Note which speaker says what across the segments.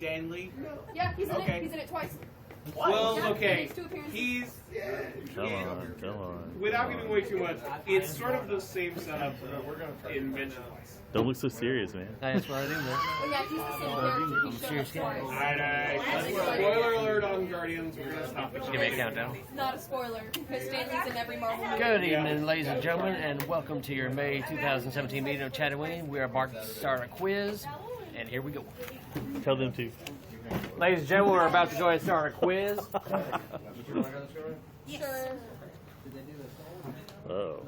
Speaker 1: Stanley?
Speaker 2: Yeah, he's in it. He's in it twice.
Speaker 1: What? Well,
Speaker 2: yeah,
Speaker 1: okay.
Speaker 2: He's
Speaker 3: Come on.
Speaker 1: Without giving away too much, it's sort of the same setup in Vengeance.
Speaker 3: Don't look so serious, man.
Speaker 4: That's what I do, man.
Speaker 2: Oh, yeah, he's the same character. He showed up twice.
Speaker 1: Spoiler alert on Guardians. We're gonna stop it.
Speaker 4: Give me a countdown.
Speaker 2: Not a spoiler, because Stanley's in every Marvel movie.
Speaker 4: Good evening, ladies and gentlemen, and welcome to your May 2017 meeting of Chattooine. We are about to start a quiz, and here we go.
Speaker 3: Tell them to.
Speaker 4: Ladies and gentlemen, we're about to go ahead and start a quiz.
Speaker 2: Sure.
Speaker 3: Oh.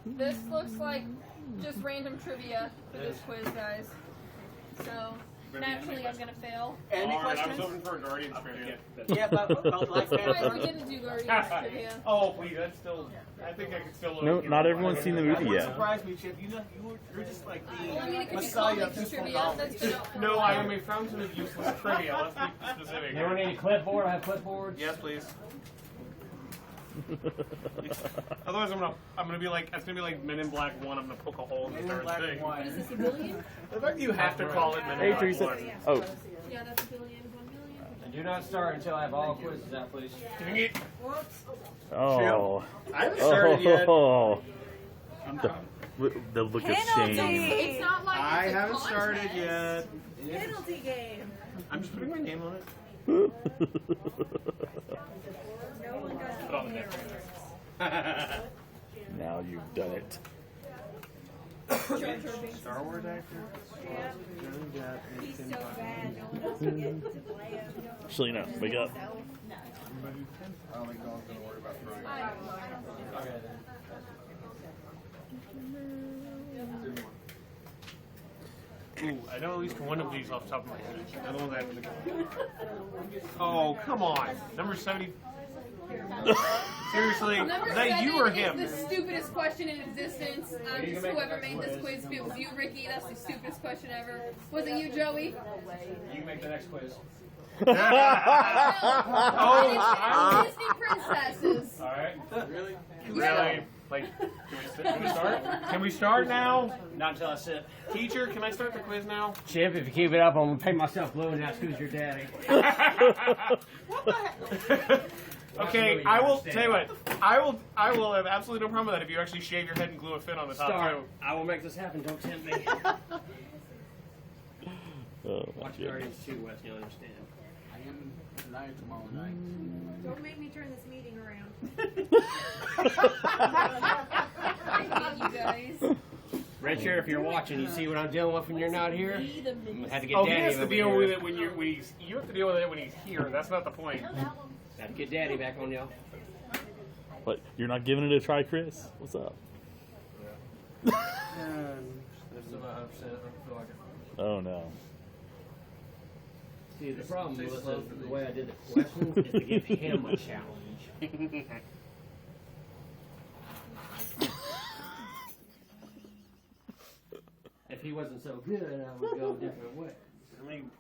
Speaker 2: This looks like just random trivia for this quiz, guys. So, naturally, I'm gonna fail.
Speaker 1: Any questions? I was hoping for a Guardians trivia.
Speaker 5: Yeah, but like
Speaker 2: Guys, we didn't do Guardians trivia.
Speaker 1: Oh, please, that's still. I think I could still.
Speaker 3: No, not everyone's seen the movie yet.
Speaker 5: Surprise me, Chip. You're just like
Speaker 2: Well, I mean, it
Speaker 5: the
Speaker 2: could be called
Speaker 5: messiah of
Speaker 2: mixed
Speaker 5: useful
Speaker 2: trivia.
Speaker 5: knowledge.
Speaker 2: That's
Speaker 1: No, I am a fountain of useless trivia. Let's be specific.
Speaker 4: Anyone need a clipboard? I have clipboards.
Speaker 1: Yes, please. Otherwise, I'm gonna be like, it's gonna be like Men in Black 1. I'm gonna poke a hole in the third thing.
Speaker 2: What is this, a billion?
Speaker 1: The fact that you have to call it Men in
Speaker 3: Hey,
Speaker 1: Black
Speaker 3: Teresa.
Speaker 1: 1.
Speaker 3: Oh.
Speaker 2: Yeah, that's a billion. 1 billion.
Speaker 4: And do not start until I have all quizzes out, please.
Speaker 1: Dang it.
Speaker 3: Oh.
Speaker 1: I haven't started yet.
Speaker 3: Oh. The look of shame.
Speaker 2: It's not like
Speaker 1: I
Speaker 2: it's a
Speaker 1: haven't started
Speaker 2: contest.
Speaker 1: yet.
Speaker 6: Penalty game.
Speaker 1: I'm just putting my name on it.
Speaker 6: No one got
Speaker 1: Put on
Speaker 6: the
Speaker 1: it.
Speaker 3: Now you've done it.
Speaker 1: Star Wars actor.
Speaker 6: He's so bad. No one else can get to play him.
Speaker 3: Selena, wake up.
Speaker 5: I don't think no one's gonna worry about throwing.
Speaker 1: Ooh, I know at least one of these off the top of my head. I know that. Oh, come on. Number 70. Seriously,
Speaker 2: Number
Speaker 1: is that
Speaker 2: 7
Speaker 1: you or him?
Speaker 2: is the stupidest question in existence. Just whoever made this quiz, if it was you, Ricky, that's the stupidest question ever. Was it you, Joey?
Speaker 4: You can make the next quiz.
Speaker 2: Oh, Disney princesses.
Speaker 4: Alright.
Speaker 1: Really? Really? Like, can we start? Can we start now?
Speaker 4: Not until I sit.
Speaker 1: Teacher, can I start the quiz now?
Speaker 4: Chip, if you keep it up, I'm going to pay myself blue and ask who's your daddy.
Speaker 1: What the heck? Okay, I will tell you what. I will have absolutely no problem with that if you actually shave your head and glue a fin on the top
Speaker 4: Start.
Speaker 1: too.
Speaker 4: I will make this happen. Don't tempt me.
Speaker 3: Oh,
Speaker 4: Watch Guardians 2, Wes. You'll understand.
Speaker 5: I am tonight, tomorrow night.
Speaker 6: Don't make me turn this meeting around.
Speaker 2: I hate you guys.
Speaker 4: Red Shirt, if you're watching, you see what I'm dealing with when you're not here? I had to get
Speaker 1: Oh, he
Speaker 4: Daddy
Speaker 1: has to
Speaker 4: over
Speaker 1: deal
Speaker 4: here.
Speaker 1: with it when you have to deal with it when he's here. That's not the point.
Speaker 4: Had to get Daddy back on y'all.
Speaker 3: What? You're not giving it a try, Chris? What's up? Oh no.
Speaker 4: See, the problem with the way I did the questions is to give him a challenge. If he wasn't so good, I would go a different way.
Speaker 1: I mean,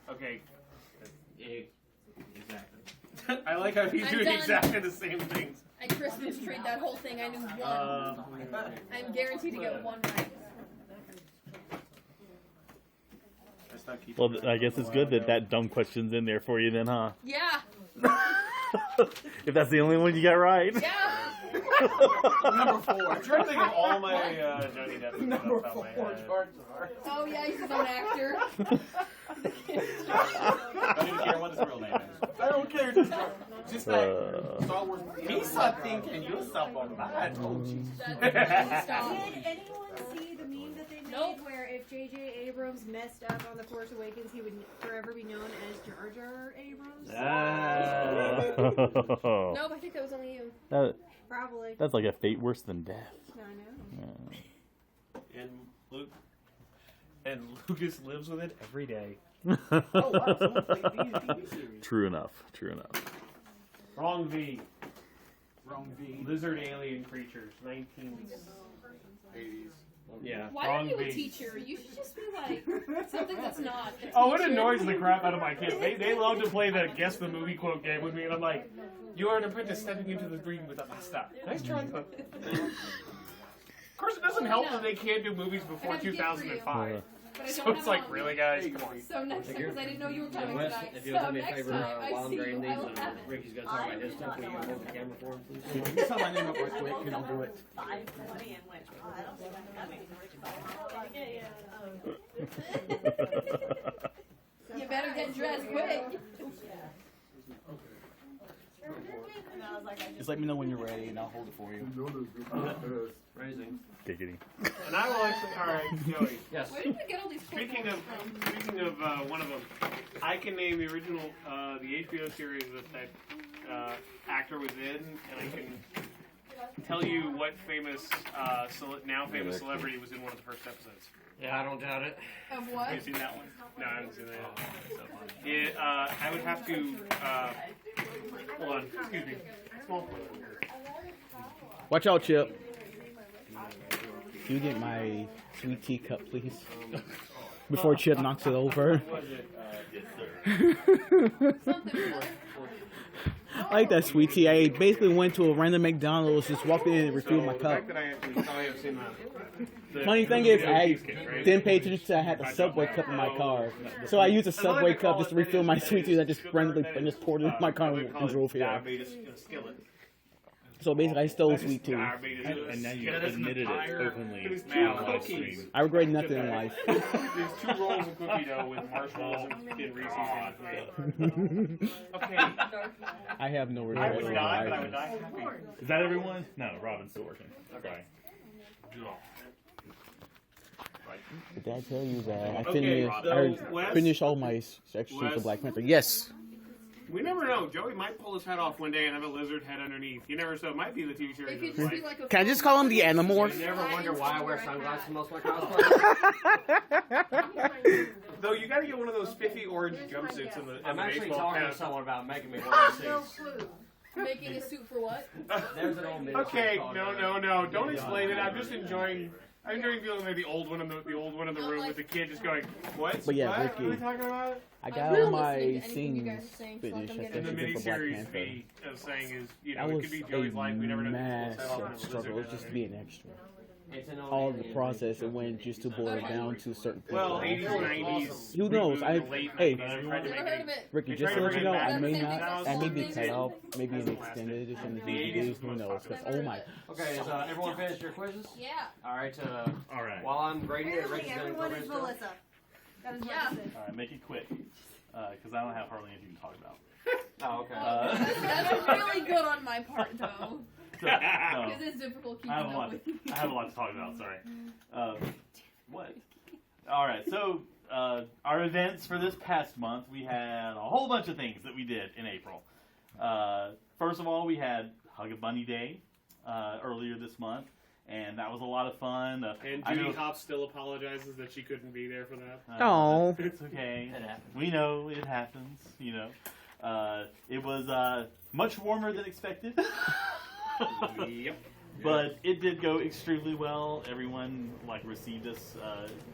Speaker 1: okay.
Speaker 4: Exactly.
Speaker 1: I like how he's
Speaker 2: I'm
Speaker 1: doing
Speaker 2: done.
Speaker 1: exactly the same things.
Speaker 2: I Christmas treed that whole thing. I knew one. I'm guaranteed to get one right.
Speaker 3: Well, I guess it's good that that dumb question's in there for you then, huh?
Speaker 2: Yeah.
Speaker 3: If that's the only one you got right.
Speaker 2: Yeah.
Speaker 1: Number 4. I'm trying to think of all my Johnny Depp movies
Speaker 5: Number
Speaker 1: off the top of
Speaker 5: 4,
Speaker 1: my head.
Speaker 5: Jar Jar.
Speaker 2: Oh yeah, he's his own actor.
Speaker 1: I don't even care what his real name is.
Speaker 5: I don't care. Just like Star Wars.
Speaker 1: He's not thinking you stuff on that. Oh, Jesus.
Speaker 2: Stop.
Speaker 6: Did anyone see the meme that they made
Speaker 2: Nope.
Speaker 6: where if J.J. Abrams messed up on The Force Awakens, he would forever be known as Jar Jar Abrams?
Speaker 2: Nope, I think that was only you.
Speaker 6: Probably.
Speaker 3: That's like a fate worse than death.
Speaker 6: I know.
Speaker 1: And Lucas lives with it every day.
Speaker 5: Oh, wow. Someone played these TV series.
Speaker 3: True enough. True enough.
Speaker 1: Wrong V.
Speaker 5: Wrong V.
Speaker 1: Lizard alien creatures. 1980s. Yeah.
Speaker 2: Why
Speaker 1: wrong
Speaker 2: are you a
Speaker 1: V.
Speaker 2: teacher? You should just be like something that's not. a
Speaker 1: Oh, it
Speaker 2: teacher.
Speaker 1: annoys the crap out of my kids. They love to play the guess the movie quote game with me, and I'm like, you are an apprentice stepping into the dream with a master. Nice try. course, it doesn't help that they can't do movies before 2005.
Speaker 2: But I
Speaker 1: So
Speaker 2: don't
Speaker 1: it's
Speaker 2: have
Speaker 1: like,
Speaker 2: one.
Speaker 1: really, guys? Come on.
Speaker 2: So next time, because I didn't know you were coming
Speaker 4: Wes,
Speaker 2: tonight.
Speaker 4: if you
Speaker 2: So
Speaker 4: would do me a
Speaker 2: next
Speaker 4: favor,
Speaker 2: time
Speaker 4: while
Speaker 2: I
Speaker 4: I'm
Speaker 2: see
Speaker 4: grading
Speaker 2: you,
Speaker 4: these,
Speaker 2: I will have it.
Speaker 4: Ricky's going to talk about his stuff. Will you hold the camera for him, please?
Speaker 5: You can tell my name up right quick, and I'll do it.
Speaker 2: You better get dressed quick.
Speaker 5: Just let me know when you're ready, and I'll hold it for you.
Speaker 4: Raising.
Speaker 3: Giggity.
Speaker 1: And I will actually. All right, Joey.
Speaker 4: Yes.
Speaker 2: Where did we get all these
Speaker 1: Speaking of one of them, I can name the original, the HBO series that actor was in, and I can tell you what famous, now famous celebrity was in one of the first episodes.
Speaker 4: Yeah, I don't doubt it.
Speaker 2: Of what?
Speaker 1: Have you seen that one? No, I haven't seen that. So funny. I would have to. Hold on. Excuse me. Small.
Speaker 5: Watch out, Chip. Can you get my sweet tea cup, please? Before Chip knocks it over. I like that sweet tea. I basically went to a random McDonald's, just walked in and refilled my
Speaker 1: The
Speaker 5: cup.
Speaker 1: fact that I actually probably have seen that.
Speaker 5: Funny thing is, I didn't pay attention to I had a Subway cup in my car. So I used a Subway cup just to refill my sweet tea. I just randomly just poured it in my car and drove here.
Speaker 1: Diabetes skillet.
Speaker 5: So basically, I stole sweet tea.
Speaker 3: And now you admitted it openly
Speaker 1: There's
Speaker 3: on
Speaker 1: two
Speaker 3: live
Speaker 1: cookies.
Speaker 3: stream.
Speaker 5: I regret nothing in life.
Speaker 1: There's 2 rolls of cookie dough with marshmallows and Reese's in it. Okay.
Speaker 5: I have no
Speaker 1: I
Speaker 5: regrets
Speaker 1: would
Speaker 5: in
Speaker 1: die, but I
Speaker 5: life.
Speaker 1: would die happy.
Speaker 3: Is that everyone? No, Robin's still working. Sorry.
Speaker 5: Did I tell you that I
Speaker 1: Okay,
Speaker 5: finished,
Speaker 1: so
Speaker 5: I
Speaker 1: Wes?
Speaker 5: finished all my sections
Speaker 1: Wes?
Speaker 5: for Black Panther? Yes.
Speaker 1: We never know. Joey might pull his head off one day and have a lizard head underneath. You never know. It might be the TV series.
Speaker 2: If you
Speaker 1: of
Speaker 2: just
Speaker 1: his
Speaker 2: do
Speaker 1: life.
Speaker 2: like a
Speaker 5: Can I just call him the Animorph?
Speaker 4: You never wonder why I wear sunglasses most of my cosplay?
Speaker 1: Though you got to get one of those spiffy orange jumpsuits in the,
Speaker 4: I'm actually
Speaker 1: baseball
Speaker 4: talking
Speaker 1: cap.
Speaker 4: to someone about making me one of these.
Speaker 2: making a suit for what?
Speaker 4: There's an old middle
Speaker 1: Okay,
Speaker 4: called,
Speaker 1: no. Don't explain it. I'm just enjoying. I'm enjoying feeling like the old one in the room with the kid just going, what?
Speaker 5: But yeah,
Speaker 1: what?
Speaker 5: Ricky.
Speaker 1: What are we talking about?
Speaker 5: I got
Speaker 2: I'm
Speaker 5: all
Speaker 2: not
Speaker 5: my
Speaker 2: listening to anything you guys
Speaker 5: scenes
Speaker 2: are saying, so
Speaker 5: finished.
Speaker 2: I'm
Speaker 5: I
Speaker 2: getting
Speaker 1: And the
Speaker 5: think for Black
Speaker 1: miniseries
Speaker 5: Panther.
Speaker 1: fee of saying is, you know,
Speaker 5: That
Speaker 1: it
Speaker 5: was
Speaker 1: could be Joey's life. We never
Speaker 5: a
Speaker 1: know.
Speaker 5: massive struggle. It's just to be an extra.
Speaker 4: It's an old
Speaker 5: All of the
Speaker 4: alien
Speaker 5: process, it went just to boil it down to certain things.
Speaker 1: Well, 80s, 90s.
Speaker 5: Who knows?
Speaker 1: reboot in the late
Speaker 5: Hey.
Speaker 1: 90s, they tried to
Speaker 2: Never
Speaker 1: make
Speaker 2: heard of it.
Speaker 5: Ricky,
Speaker 1: They
Speaker 5: just
Speaker 1: tried
Speaker 5: to
Speaker 1: to
Speaker 5: let you
Speaker 1: bring
Speaker 5: know,
Speaker 1: it
Speaker 5: I
Speaker 1: back.
Speaker 5: may
Speaker 2: That's
Speaker 5: not,
Speaker 2: the
Speaker 5: I may
Speaker 2: same
Speaker 5: be
Speaker 2: thing.
Speaker 5: cut out, maybe an extended edition of the
Speaker 1: The 80s
Speaker 5: DVDs,
Speaker 1: was
Speaker 5: who
Speaker 1: most
Speaker 5: knows? Because,
Speaker 1: popular.
Speaker 5: oh my,
Speaker 4: Okay, is everyone finished your quizzes?
Speaker 2: Yeah.
Speaker 4: Alright,
Speaker 3: All right.
Speaker 4: while I'm grading it, Ricky's going to
Speaker 6: Everyone
Speaker 4: incorporate
Speaker 6: is
Speaker 4: stuff.
Speaker 6: Melissa. That is
Speaker 2: Yeah.
Speaker 6: what it
Speaker 3: All right, make it quick, because I don't have hardly anything to talk about.
Speaker 4: Oh, okay.
Speaker 2: That's really good on my part, though.
Speaker 3: So, no,
Speaker 2: Because it's difficult keeping
Speaker 3: I have a
Speaker 2: up
Speaker 3: lot.
Speaker 2: with you.
Speaker 3: I have a lot to talk about. Sorry. What? All right. So our events for this past month, we had a whole bunch of things that we did in April. First of all, we had Hug a Bunny Day earlier this month, and that was a lot of fun.
Speaker 1: And
Speaker 3: I
Speaker 1: Judy
Speaker 3: know-
Speaker 1: Hopps still apologizes that she couldn't be there for that.
Speaker 5: Oh.
Speaker 3: It's okay.
Speaker 4: It happens.
Speaker 3: We know it happens. You know, it was much warmer than expected.
Speaker 1: Yep.
Speaker 3: But it did go extremely well. Everyone received us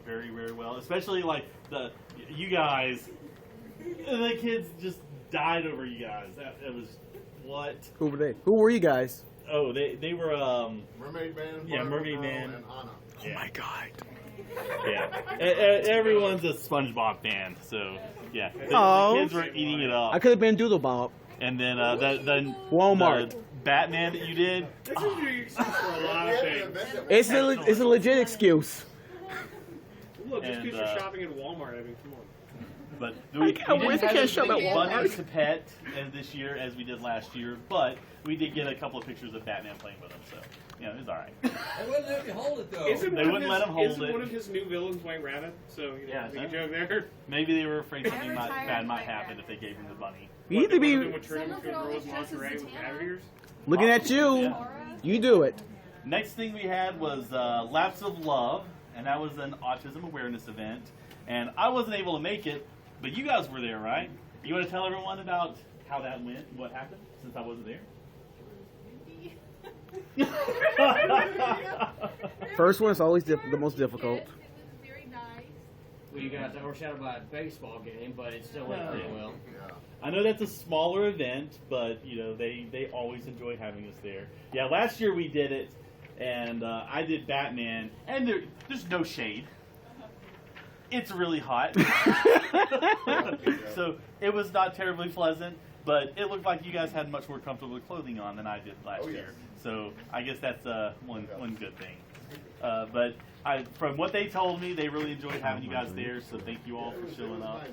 Speaker 3: very, very well. Especially you guys. The kids just died over you guys. It was what?
Speaker 5: Who were they? Who were you guys?
Speaker 3: Oh, they were
Speaker 7: Mermaid Man.
Speaker 3: Yeah, Mermaid Man.
Speaker 7: And Anna.
Speaker 3: Oh my god. Yeah, everyone's a SpongeBob fan, so yeah. The kids were eating it up.
Speaker 5: I could have been Doodle Bob.
Speaker 3: And then the
Speaker 5: Walmart.
Speaker 3: the Batman that you did.
Speaker 1: This is your excuse for a lot of things.
Speaker 5: It's a legit excuse.
Speaker 1: Look, just
Speaker 3: And,
Speaker 1: because you're shopping at Walmart, I mean, come on.
Speaker 3: But we
Speaker 5: can't wait to
Speaker 3: didn't have
Speaker 5: catch
Speaker 3: as
Speaker 5: up
Speaker 3: many
Speaker 5: at Walmart.
Speaker 3: bunnies to pet this year as we did last year, but we did get a couple of pictures of Batman playing with him, so you know it was all right.
Speaker 8: They wouldn't let me hold it though.
Speaker 1: Isn't
Speaker 3: They
Speaker 1: one of
Speaker 3: wouldn't
Speaker 1: his-
Speaker 3: let him hold
Speaker 1: isn't
Speaker 3: it.
Speaker 1: one of his new villains White Rabbit? So, you know,
Speaker 3: Yeah,
Speaker 1: make a
Speaker 3: huh?
Speaker 1: joke there.
Speaker 3: Maybe they were afraid something bad might happen if they gave him the bunny.
Speaker 5: You need to
Speaker 1: One of them
Speaker 5: be
Speaker 1: would turn him into a girl's lingerie with rabbit ears.
Speaker 5: looking at you.
Speaker 3: Yeah.
Speaker 5: You do it.
Speaker 3: Next thing we had was Laps of Love, and that was an autism awareness event. And I wasn't able to make it, but you guys were there, right? You want to tell everyone about how that went, what happened, since I wasn't there?
Speaker 5: First one is always the most difficult.
Speaker 2: Very nice.
Speaker 4: Well, you got overshadowed by a baseball game, but it still went pretty well.
Speaker 3: I know that's a smaller event, but you know they always enjoy having us there. Yeah, last year we did it and I did Batman, and there's no shade. It's really hot. So it was not terribly pleasant, but it looked like you guys had much more comfortable clothing on than I did last year. So I guess that's one good thing. But from what they told me, they really enjoyed having you guys there, so thank you all for showing up.
Speaker 7: Nice.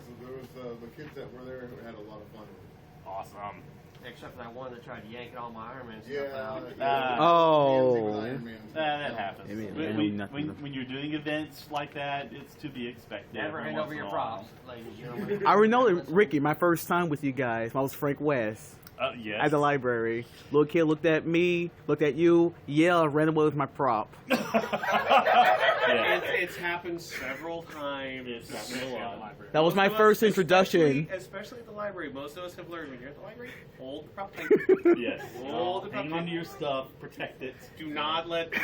Speaker 7: There was the kids that were there had a lot of fun.
Speaker 3: Awesome.
Speaker 4: Except for that one that tried to yank all my Iron Man stuff
Speaker 7: Yeah.
Speaker 4: out.
Speaker 5: Oh.
Speaker 3: That happens.
Speaker 5: I mean,
Speaker 3: When you're doing events like that, it's to be expected.
Speaker 4: Never
Speaker 3: every
Speaker 4: hand
Speaker 3: once
Speaker 4: over
Speaker 3: in
Speaker 4: your
Speaker 3: a while.
Speaker 4: props, ladies and gentlemen.
Speaker 5: I remember Ricky, my first time with you guys. I was Frank West
Speaker 3: Yes.
Speaker 5: at the library. Little kid looked at me, looked at you, yelled, ran away with my prop.
Speaker 3: Yeah.
Speaker 1: It's happened several times.
Speaker 3: It's happened a lot.
Speaker 5: That was my first introduction.
Speaker 1: Especially at the library. Most of us have learned when you're at the library, hold the prop tight.
Speaker 3: Yes.
Speaker 1: Hold the prop
Speaker 3: Hang
Speaker 1: tight.
Speaker 3: onto your stuff, protect it.
Speaker 1: Do not let the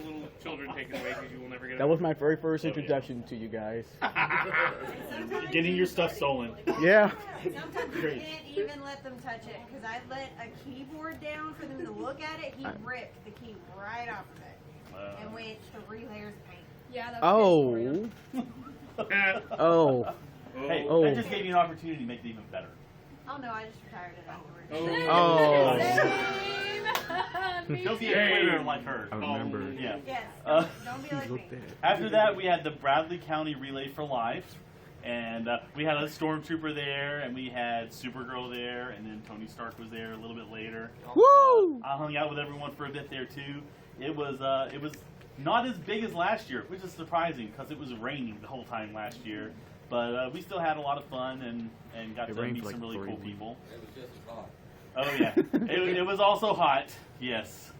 Speaker 1: little children take it away because you will never get it.
Speaker 5: That was my very first
Speaker 3: Oh, yeah.
Speaker 5: introduction to you guys.
Speaker 3: Getting your stuff stolen.
Speaker 5: Yeah.
Speaker 6: Sometimes you
Speaker 3: Great.
Speaker 6: can't even let them touch it because I let a keyboard down for them to look at it. He ripped the key right off of it and went 3 layers of paint.
Speaker 2: Yeah, that was
Speaker 5: Oh.
Speaker 3: Hey,
Speaker 5: Oh.
Speaker 3: that just gave you an opportunity to make it even better.
Speaker 6: Oh no, I just retired it afterwards.
Speaker 5: Oh.
Speaker 2: Me
Speaker 3: Don't be a
Speaker 2: too.
Speaker 3: quitter like her.
Speaker 5: I remember.
Speaker 3: Yeah.
Speaker 6: Yes.
Speaker 3: Uh,
Speaker 6: Don't be like me.
Speaker 3: After that, we had the Bradley County Relay for Life, and we had a stormtrooper there, and we had Supergirl there, and then Tony Stark was there a little bit later.
Speaker 5: Woo!
Speaker 3: I hung out with everyone for a bit there too. It was not as big as last year, which is surprising because it was raining the whole time last year. But we still had a lot of fun and got
Speaker 5: It
Speaker 3: to
Speaker 5: rained
Speaker 3: meet
Speaker 5: for
Speaker 3: some
Speaker 5: like
Speaker 3: really
Speaker 5: 3
Speaker 3: cool
Speaker 5: weeks.
Speaker 3: people.
Speaker 8: It was just as hot.
Speaker 3: Oh yeah, it was also hot. Yes.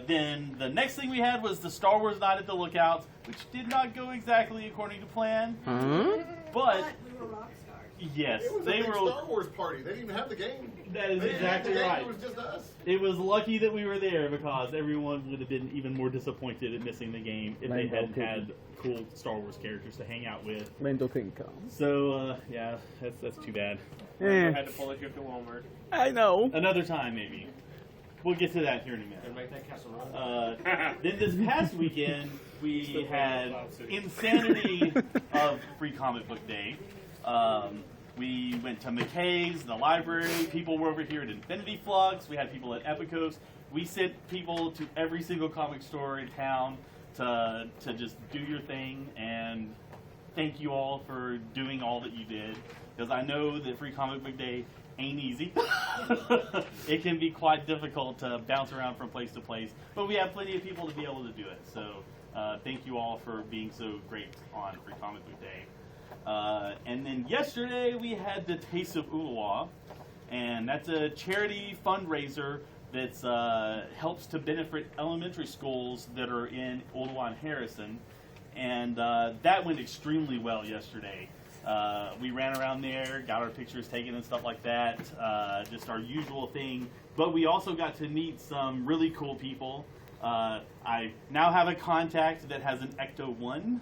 Speaker 3: Then the next thing we had was the Star Wars Night at the Lookouts, which did not go exactly according to plan.
Speaker 5: Huh?
Speaker 3: But
Speaker 6: we were rock stars.
Speaker 3: yes,
Speaker 7: It was a
Speaker 3: they
Speaker 7: big
Speaker 3: were.
Speaker 7: Star Wars party. They didn't even have the game.
Speaker 3: That is
Speaker 7: They didn't have the
Speaker 3: exactly
Speaker 7: game.
Speaker 3: right.
Speaker 7: It was just us.
Speaker 3: It was lucky that we were there because everyone would have been even more disappointed at missing the game if they
Speaker 5: Lando
Speaker 3: hadn't
Speaker 5: couldn't.
Speaker 3: had cool Star Wars characters to hang out with.
Speaker 5: Lando couldn't come.
Speaker 3: So yeah, that's too bad.
Speaker 1: I
Speaker 5: Eh,
Speaker 1: had to pull a shift at Walmart.
Speaker 5: I know.
Speaker 3: Another time maybe. We'll get to that here in a minute.
Speaker 4: And make that casserole.
Speaker 3: Then this past weekend we had insanity of Free Comic Book Day. We went to McKay's, the library. People were over here at Infinity Flux. We had people at Epicos. We sent people to every single comic store in town to just do your thing. And thank you all for doing all that you did. Because I know that Free Comic Book Day ain't easy. It can be quite difficult to bounce around from place to place. But we have plenty of people to be able to do it. So thank you all for being so great on Free Comic Book Day. And then yesterday we had the Taste of Ooltewah, and that's a charity fundraiser that helps to benefit elementary schools that are in Ooltewah and Harrison, and that went extremely well yesterday. We ran around there, got our pictures taken and stuff like that, just our usual thing, but we also got to meet some really cool people. I now have a contact that has an Ecto-1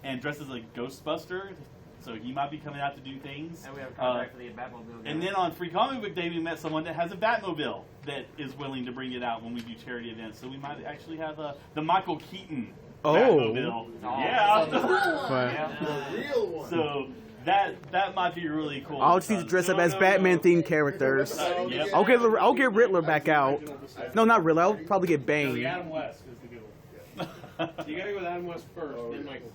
Speaker 3: and dresses like Ghostbuster, so he might be coming out to do things.
Speaker 4: And we have a contact for the Batmobile.
Speaker 3: And then on Free Comic Book Day, we met someone that has a Batmobile that is willing to bring it out when we do charity events. So we might actually have the Michael Keaton Batmobile. Yeah.
Speaker 7: The real one.
Speaker 3: So that might be really cool.
Speaker 5: I'll just need to dress up as Batman-themed characters.
Speaker 3: Yep.
Speaker 5: I'll get Riddler back out. No, not Riddler. I'll probably get
Speaker 1: The
Speaker 5: Bane.
Speaker 1: Adam West is the good one. You gotta go with Adam West first, then Michael.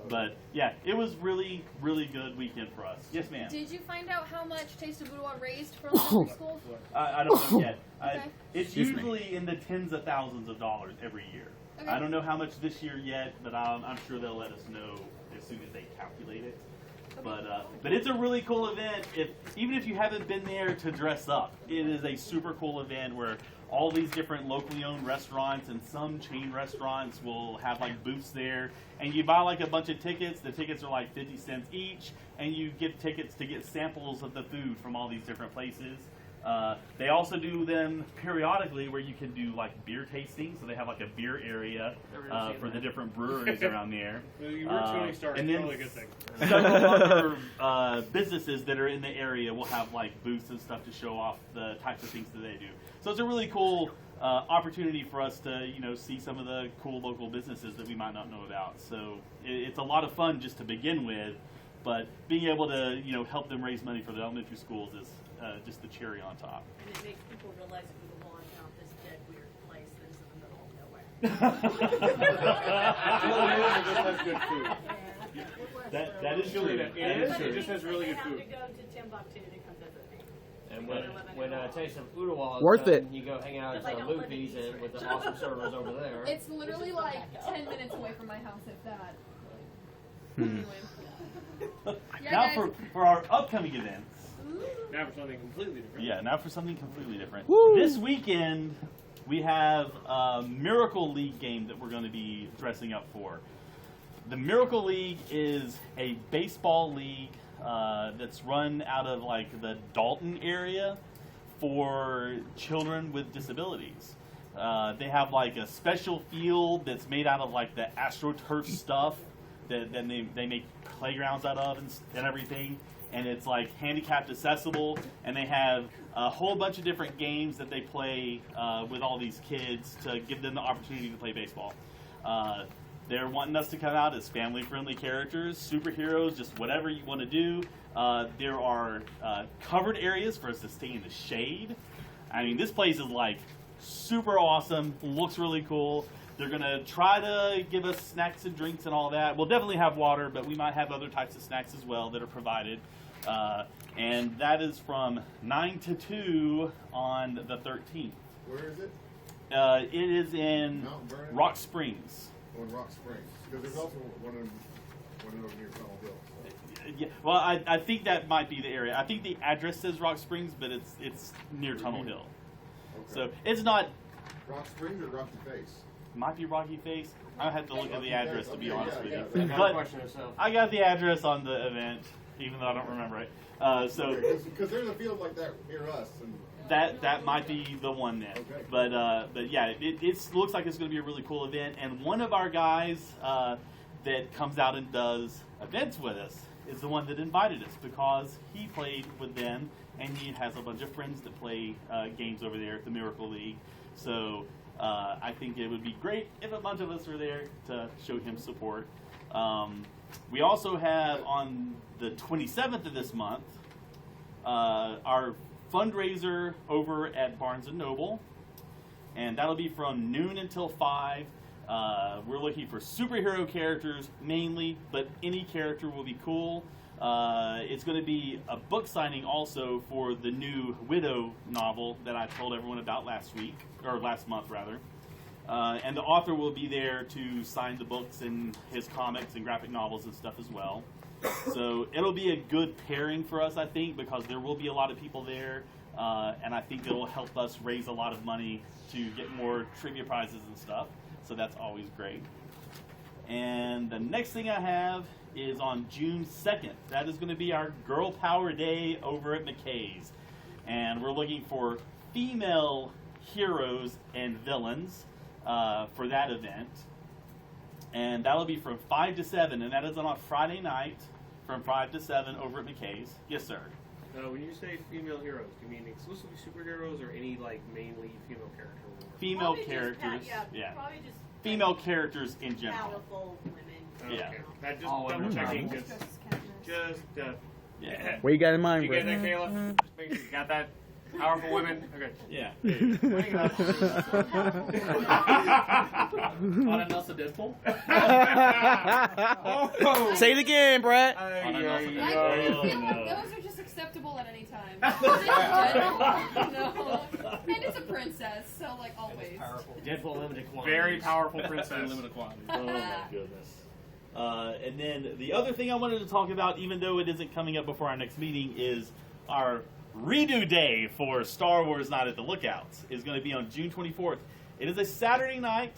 Speaker 3: But yeah, it was really, really good weekend for us. Yes, ma'am.
Speaker 2: Did you find out how much Taste of Ooltewah raised for elementary schools?
Speaker 3: I don't know yet.
Speaker 2: Okay.
Speaker 3: It's
Speaker 5: Excuse me.
Speaker 3: usually in the tens of thousands of dollars every year.
Speaker 2: Okay.
Speaker 3: I don't know how much this year yet, but I'm sure they'll let us know as soon as they calculate it. But it's a really cool event. Even if you haven't been there to dress up, it is a super cool event where all these different locally owned restaurants and some chain restaurants will have like booths there, and you buy like a bunch of tickets. The tickets are like 50 cents each, and you get tickets to get samples of the food from all these different places. They also do them periodically where you can do like beer tasting, so they have like a beer area for the different breweries around there.
Speaker 1: You were Tony Stark,
Speaker 3: and
Speaker 1: it's
Speaker 3: then
Speaker 1: probably a good thing.
Speaker 3: several other businesses that are in the area will have like booths and stuff to show off the types of things that they do. So it's a really cool opportunity for us to, see some of the cool local businesses that we might not know about. So it's a lot of fun just to begin with, but being able to, help them raise money for the elementary schools is just the cherry on top.
Speaker 9: And it makes people realize that we belong out this dead, weird place that is in the middle of nowhere.
Speaker 1: It just has good food.
Speaker 3: That is true.
Speaker 1: It is. It just has really good
Speaker 9: They
Speaker 1: food.
Speaker 9: have to go to Timbuktu to come visit me.
Speaker 4: And when Taste of Oodawalla
Speaker 5: Worth it.
Speaker 4: you go hang out at
Speaker 9: But I don't live in
Speaker 4: Luffy's
Speaker 9: East
Speaker 4: and with the awesome servers over there.
Speaker 2: It's literally like 10 minutes away from my house, if that. Yeah,
Speaker 3: Now
Speaker 2: guys.
Speaker 3: for our upcoming events.
Speaker 1: Now for something completely different.
Speaker 3: Yeah, now for something completely different.
Speaker 5: Woo!
Speaker 3: This weekend, we have a Miracle League game that we're going to be dressing up for. The Miracle League is a baseball league that's run out of like the Dalton area for children with disabilities. They have like a special field that's made out of like the AstroTurf stuff that they make playgrounds out of and everything. And it's like handicapped accessible, and they have a whole bunch of different games that they play with all these kids to give them the opportunity to play baseball. They're wanting us to come out as family-friendly characters, superheroes, just whatever you want to do. There are covered areas for us to stay in the shade. I mean, this place is like super awesome, looks really cool. They're going to try to give us snacks and drinks and all that. We'll definitely have water, but we might have other types of snacks as well that are provided. And that is from 9 to 2 on the 13th.
Speaker 7: Where is it?
Speaker 3: It is in
Speaker 7: Mount Vernon?
Speaker 3: Rock Springs.
Speaker 7: Oh, in Rock Springs. Because there's also one over near Tunnel Hill.
Speaker 3: Yeah, well, I think that might be the area. I think the address says Rock Springs, but it's near Tunnel Hill.
Speaker 7: Okay.
Speaker 3: So it's not,
Speaker 7: Rock Springs or Rocky Face?
Speaker 3: might be Rocky Face. I have to look at the address to be honest with you.
Speaker 4: I got a
Speaker 3: But
Speaker 4: question itself.
Speaker 3: I got the address on the event, even though I don't remember it. So
Speaker 7: Because there's a field like that near us. And
Speaker 3: that might be the one then.
Speaker 7: Okay.
Speaker 3: But yeah, it looks like it's going to be a really cool event. And one of our guys that comes out and does events with us is the one that invited us because he played with them and he has a bunch of friends that play games over there at the Miracle League. So I think it would be great if a bunch of us were there to show him support. We also have on the 27th of this month our fundraiser over at Barnes & Noble, and that'll be from noon until 5. We're looking for superhero characters mainly, but any character will be cool. It's going to be a book signing also for the new Widow novel that I told everyone about last month rather. And the author will be there to sign the books and his comics and graphic novels and stuff as well. So it'll be a good pairing for us, I think, because there will be a lot of people there, and I think it'll help us raise a lot of money to get more trivia prizes and stuff. So that's always great. And the next thing I have is on June 2nd. That is going to be our Girl Power Day over at McKay's. And we're looking for female heroes and villains for that event. And that'll be from 5 to 7, and that is on a Friday night from 5 to 7 over at McKay's. Yes, sir.
Speaker 1: When you say female heroes, do you mean exclusively superheroes or any like mainly female character?
Speaker 3: Female
Speaker 9: Probably just
Speaker 3: characters.
Speaker 9: yeah, probably just
Speaker 3: Female characters in general.
Speaker 9: powerful women.
Speaker 3: Yeah.
Speaker 1: Okay. That just
Speaker 4: All
Speaker 1: double
Speaker 4: women.
Speaker 1: checking.
Speaker 2: Just
Speaker 3: Yeah.
Speaker 5: What you got in
Speaker 1: you
Speaker 5: mind,
Speaker 1: get
Speaker 5: Brett?
Speaker 1: that, Kayla? Just make sure you got that. Powerful women. Okay.
Speaker 3: Yeah.
Speaker 8: On a Nelson Deadpool?
Speaker 5: Say it again, Brett.
Speaker 2: I feel like those are just acceptable at any time. No. And it's a princess, so like always.
Speaker 4: Deadpool limited quantity.
Speaker 1: Very powerful princess.
Speaker 8: Limited quantity.
Speaker 3: Oh my goodness. And then the other thing I wanted to talk about, even though it isn't coming up before our next meeting, is our redo day for Star Wars Night at the Lookouts is going to be on June 24th. It is a Saturday night,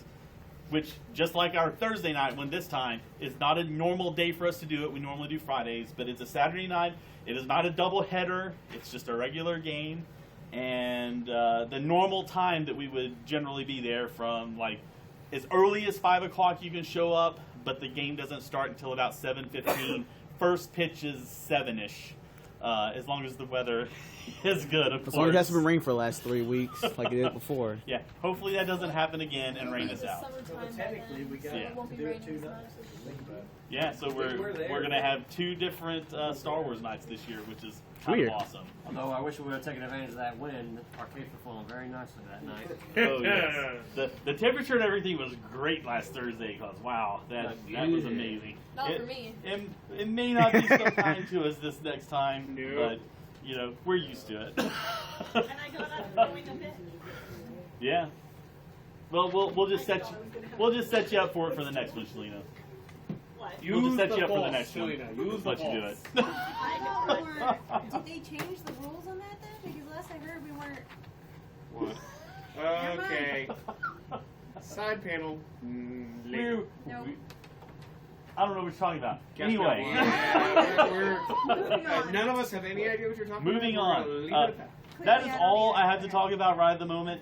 Speaker 3: which, just like our Thursday night one this time, is not a normal day for us to do it. We normally do Fridays, but it's a Saturday night. It is not a double header. It's just a regular game. And the normal time that we would generally be there from, like, as early as 5 o'clock you can show up, but the game doesn't start until about 7:15. First pitch is 7-ish. as long as the weather is good, of course.
Speaker 5: As long as it hasn't been rain for the last 3 weeks, like it did before.
Speaker 3: Yeah, hopefully that doesn't happen again and rain us out.
Speaker 2: Technically, we got
Speaker 3: Yeah.
Speaker 2: to do it 2 nights.
Speaker 3: Yeah, so we're gonna have 2 different Star Wars nights this year, which is kind
Speaker 5: Weird.
Speaker 3: of awesome.
Speaker 4: Although I wish we would have taken advantage of that wind. Arcades were flowing very nicely that night.
Speaker 3: Oh yes. The temperature and everything was great last Thursday. Cause wow, that was amazing.
Speaker 2: Not for me.
Speaker 3: It may not be so kind to us this next time,
Speaker 1: No.
Speaker 3: but you know we're used to it.
Speaker 9: And I got up going a bit.
Speaker 3: Yeah. Well, we'll just set you up for it for the next one, Shalina.
Speaker 9: What?
Speaker 3: We'll just set
Speaker 1: the
Speaker 3: you up for the
Speaker 1: false,
Speaker 3: next one.
Speaker 1: Selena. Use
Speaker 3: Let
Speaker 1: the
Speaker 3: you do
Speaker 1: false.
Speaker 3: it.
Speaker 6: Did they change the rules on that then? Because last I heard we weren't.
Speaker 3: What?
Speaker 1: Okay. Side panel. Later.
Speaker 6: No.
Speaker 3: I don't know what you're talking about. Anyway.
Speaker 1: None of us have any idea what you're talking
Speaker 3: Moving
Speaker 1: about.
Speaker 3: on.
Speaker 1: We're gonna leave it at that.
Speaker 3: That is all I have to talk about right at the moment.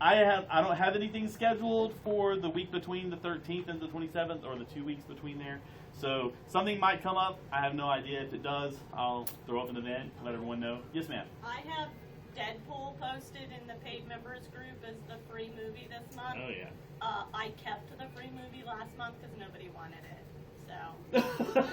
Speaker 3: I don't have anything scheduled for the week between the 13th and the 27th, or the 2 weeks between there. So something might come up. I have no idea. If it does, I'll throw up an event, let everyone know. Yes, ma'am.
Speaker 9: I have Deadpool posted in the paid members group as the free movie this month.
Speaker 3: Oh yeah.
Speaker 9: I kept the free movie last month because nobody wanted it. So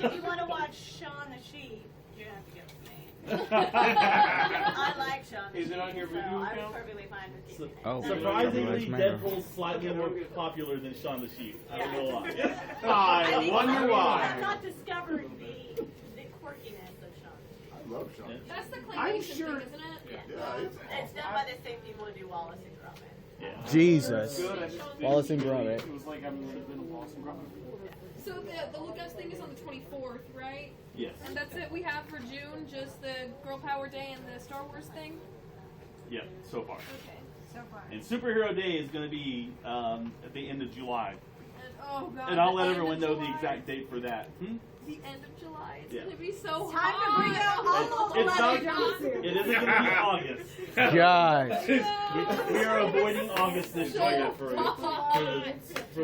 Speaker 9: if you want to watch Shaun the Sheep, you're gonna have to give it to me. I like Shaun the
Speaker 1: Is
Speaker 9: Sheep,
Speaker 1: it on your
Speaker 9: so
Speaker 1: video
Speaker 9: I'm
Speaker 1: account?
Speaker 9: perfectly fine with keeping it.
Speaker 5: Oh,
Speaker 3: Surprisingly,
Speaker 5: Remember.
Speaker 3: Deadpool's slightly more popular than Shaun the Sheep. I don't know why.
Speaker 1: I
Speaker 9: think
Speaker 1: wonder
Speaker 9: I'm
Speaker 1: why.
Speaker 9: not discovering the quirkiness of Shaun.
Speaker 7: I love Sean.
Speaker 2: That's the
Speaker 1: I'm
Speaker 2: claymation
Speaker 1: sure-
Speaker 2: thing, isn't it?
Speaker 7: Yeah,
Speaker 9: It's done by the same people who do Wallace and Gromit.
Speaker 3: Yeah.
Speaker 5: Jesus.
Speaker 1: Good, I just didn't
Speaker 5: Wallace and
Speaker 1: see
Speaker 5: Gromit.
Speaker 1: It was like I'm in a Wallace and Gromit.
Speaker 2: So the Lucas thing is on the 24th, right?
Speaker 3: Yes.
Speaker 2: And that's it we have for June, just the Girl Power Day and the Star Wars thing?
Speaker 3: Yeah. So far.
Speaker 2: Okay.
Speaker 6: So far.
Speaker 3: And Superhero Day is going to be at the end of July.
Speaker 2: And, oh god.
Speaker 3: And I'll
Speaker 2: the
Speaker 3: let
Speaker 2: end
Speaker 3: everyone
Speaker 2: of
Speaker 3: know the
Speaker 2: July.
Speaker 3: exact date for that.
Speaker 2: The end of July. It's
Speaker 3: Yeah.
Speaker 2: gonna be so
Speaker 6: Time to bring
Speaker 2: hot.
Speaker 6: out all the
Speaker 3: It's not.
Speaker 6: leather jumpsuits.
Speaker 3: It isn't going to be August.
Speaker 5: Gosh.
Speaker 3: We are avoiding August this year for the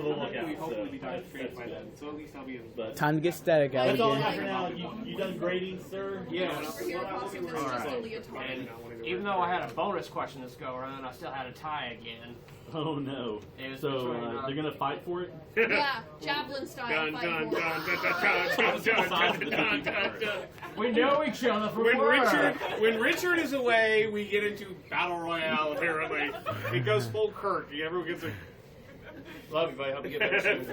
Speaker 3: lookout.
Speaker 1: We hopefully be
Speaker 3: So
Speaker 1: done
Speaker 3: that's
Speaker 1: straight by
Speaker 3: good.
Speaker 1: then. So at least I'll be in.
Speaker 3: But
Speaker 5: Time to get static out
Speaker 3: that's all I
Speaker 5: again.
Speaker 3: have for now. You done grading, sir?
Speaker 1: Yeah.
Speaker 2: Over here, Foster, this is just a leotard.
Speaker 4: And even though I had a bonus question this go around, I still had a tie again.
Speaker 3: Oh no.
Speaker 4: It was
Speaker 3: So
Speaker 4: between,
Speaker 3: they're gonna fight for it.
Speaker 2: Yeah, Chaplin style.
Speaker 1: Dun,
Speaker 2: fight
Speaker 1: dun,
Speaker 2: for it.
Speaker 1: dun, dun, dun.
Speaker 4: We know each other from
Speaker 1: When
Speaker 4: work.
Speaker 1: Richard is away, we get into battle royale. Apparently, it goes full Kirk. Everyone gets a. Love you, buddy. Hope you get better soon.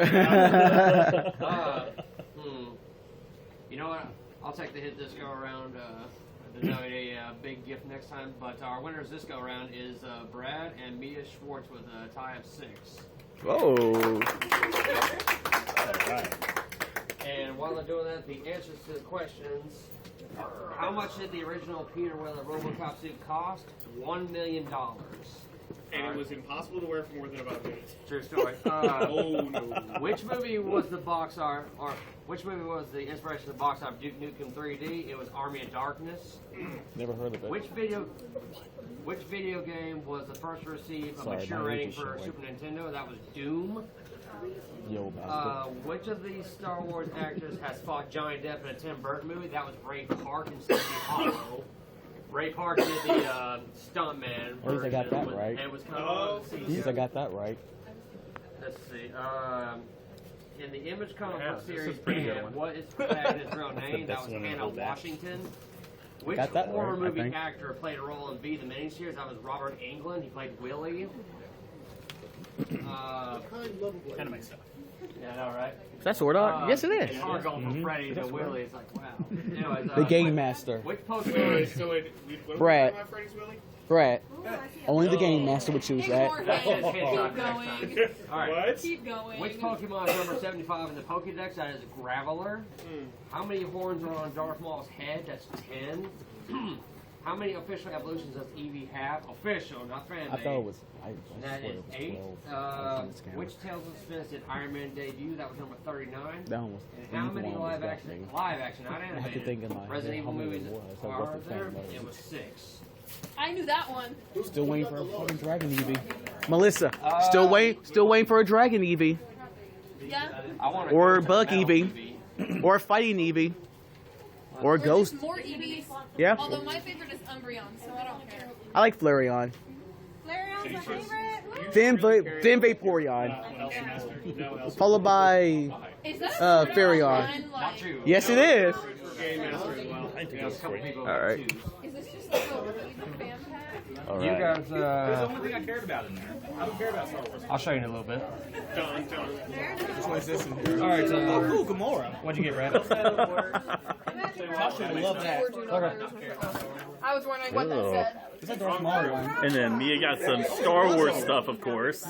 Speaker 4: You know what? I'll take the hit this go around. There's not a big gift next time, but our winners this go around is Brad and Mia Schwartz with a tie of 6.
Speaker 5: Whoa.
Speaker 4: And while they're doing that, the answers to the questions: how much did the original Peter Weller RoboCop suit cost? $1 million.
Speaker 1: And it was impossible to wear for more than about a minute.
Speaker 4: True story.
Speaker 1: Oh no.
Speaker 4: Which movie was the box art, or which movie was the inspiration of the box art of Duke Nukem 3D? It was Army of Darkness.
Speaker 5: Never heard of it.
Speaker 4: Which video game was the first to receive a
Speaker 5: Sorry,
Speaker 4: mature
Speaker 5: my
Speaker 4: rating
Speaker 5: reach is
Speaker 4: for
Speaker 5: short.
Speaker 4: Super Nintendo? That was Doom.
Speaker 5: Yo, bastard.
Speaker 4: Which of these Star Wars actors has fought Johnny Depp in a Tim Burton movie? That was Ray Park in Sleepy Hollow. Ray Park did the stuntman.
Speaker 5: At least I got that
Speaker 4: version,
Speaker 5: right.
Speaker 4: And it was kind of
Speaker 5: Jeez, I got that right.
Speaker 4: Let's see. In the Image comic
Speaker 3: Yeah,
Speaker 4: book
Speaker 3: this
Speaker 4: series,
Speaker 3: is a pretty good
Speaker 4: Anne,
Speaker 3: one.
Speaker 4: what is Patton's real name? That
Speaker 5: best
Speaker 4: was
Speaker 5: one in
Speaker 4: Anna
Speaker 5: all that.
Speaker 4: Washington. Which
Speaker 5: Got that
Speaker 4: horror
Speaker 5: right, I
Speaker 4: movie
Speaker 5: think.
Speaker 4: actor played a role in V the miniseries? That was Robert Englund. He played Willie.
Speaker 3: Kind of makes sense.
Speaker 4: Yeah, I know, right?
Speaker 5: Is that sword art? Yes, it
Speaker 4: It's
Speaker 5: is.
Speaker 4: hard going from Freddy to Willie. It's like, wow. Anyways,
Speaker 5: The Game Master.
Speaker 4: Which
Speaker 1: What
Speaker 4: Pokemon?
Speaker 1: are we
Speaker 5: Brad.
Speaker 1: talking about, Freddy's Willy?
Speaker 5: Brett.
Speaker 6: Ooh, I see
Speaker 5: Only the Game Master would choose that.
Speaker 2: Ignore
Speaker 4: That's
Speaker 2: him.
Speaker 4: his
Speaker 2: Keep
Speaker 4: headshot
Speaker 2: going.
Speaker 4: All right.
Speaker 1: What?
Speaker 2: Keep going.
Speaker 4: Which Pokemon is number 75 in the Pokédex? That is Graveler. How many horns are on Darth Maul's head? That's 10. How many official evolutions does Eevee have? Official, not fan
Speaker 5: I thought it was. I
Speaker 4: That
Speaker 5: swear
Speaker 4: is
Speaker 5: it was
Speaker 4: 8.
Speaker 5: 12.
Speaker 4: Which Tales of Suspense did Iron Man debut? That was number 39.
Speaker 5: That one was.
Speaker 4: And how many live action, not
Speaker 5: I had to
Speaker 4: animated,
Speaker 5: think in my
Speaker 4: Resident
Speaker 5: head
Speaker 4: Evil
Speaker 5: how many
Speaker 4: movies
Speaker 5: it was. I
Speaker 4: are
Speaker 5: wasn't
Speaker 4: there?
Speaker 5: thinking about it.
Speaker 4: It was 6.
Speaker 2: I knew that one.
Speaker 5: Still waiting for a fucking Dragon Eevee. Melissa, still waiting for a Dragon Eevee.
Speaker 2: Yeah.
Speaker 4: I want
Speaker 5: Or
Speaker 4: a
Speaker 5: Bug
Speaker 4: Battle
Speaker 5: Eevee. Or a Fighting Eevee. Or Ghost.
Speaker 2: More Eevees.
Speaker 5: Yeah.
Speaker 2: Although my favorite is Umbreon, so I don't care.
Speaker 5: I like Flareon.
Speaker 6: Flareon's my favorite.
Speaker 5: Then Vaporeon. Followed by
Speaker 2: Is that
Speaker 5: Faireon.
Speaker 2: like,
Speaker 5: Yes, it is.
Speaker 4: All
Speaker 5: Alright.
Speaker 2: is this just like a Eevee fan pack?
Speaker 3: All
Speaker 4: You
Speaker 3: right.
Speaker 4: guys,
Speaker 10: That's the only thing I cared about in there. I don't care about Star Wars.
Speaker 4: I'll show you in a little bit.
Speaker 10: Which one is this in here?
Speaker 4: All right, so
Speaker 10: Oh, cool, Gamora.
Speaker 4: what'd you get, Brad?
Speaker 10: Tasha would love that.
Speaker 2: I was wondering what that said.
Speaker 10: It's like Darth Maul one.
Speaker 3: And then Mia got some Star Wars stuff, of course.